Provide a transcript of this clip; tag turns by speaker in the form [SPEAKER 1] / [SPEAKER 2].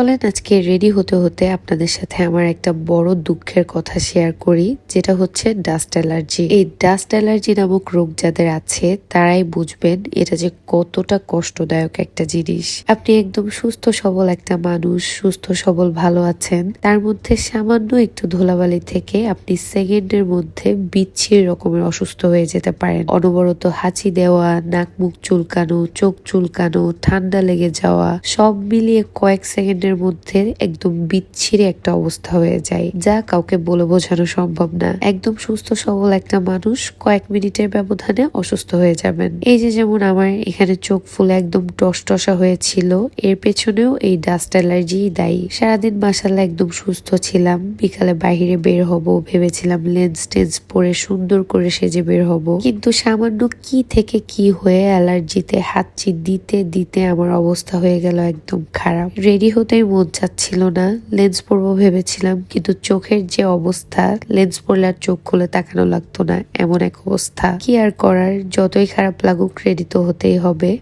[SPEAKER 1] চলেন আজকে রেডি হতে হতে আপনাদের সাথে আমার একটা বড় দুঃখের কথা শেয়ার করি, যেটা হচ্ছে ডাস্ট অ্যালার্জি। এই ডাস্ট অ্যালার্জি নামক রোগ যাদের আছে তারাই বুঝবেন এটা যে কতটা কষ্টদায়ক একটা জিনিস। আপনি একদম সুস্থ সবল একটা মানুষ, সুস্থ সবল ভালো আছেন, তার মধ্যে সামান্য একটু ধুলাবালি থেকে আপনি সেকেন্ডের মধ্যে বিচ্ছিরি রকমের অসুস্থ হয়ে যেতে পারেন। অনবরত হাঁচি দেওয়া, নাক মুখ চুলকানো, চোখ চুলকানো, ঠান্ডা লেগে যাওয়া, সব মিলিয়ে কয়েক সেকেন্ডের মধ্যে একদম বিচ্ছিরি একটা অবস্থা হয়ে যায়, যা কাউকে বলে বোঝানো সম্ভব না। একদম সুস্থ সবল একটা মানুষ কয়েক মিনিটের ব্যবধানে অসুস্থ হয়ে যাবেন। এই যে যেমন আমার এখানে চোখ ফুলে একদম টসটসা হয়েছিল, এর পেছনেও এই ডাস্ট অ্যালার্জি দায়ী। সারাদিন মাশাআল্লাহ একদম সুস্থ ছিলাম, বিকালে বাইরে বের হব ভেবেছিলাম, লেন্স টেন্স পরে সুন্দর করে সেজে বের হব, কিন্তু সামান্য কি থেকে কি হয়ে অ্যালার্জিতে হাঁচি দিতে দিতে আমার অবস্থা হয়ে গেল একদম খারাপ। রেডি হতেই মন চাচ্ছিল না, লেন্স পরবো ভেবেছিলাম, কিন্তু চোখের যে অবস্থা, লেন্স পরলে আর চোখ খুলে তাকানো লাগতো না, এমন এক অবস্থা। কি আর করার, যতই খারাপ লাগুক রেডি তো হতেই হবে।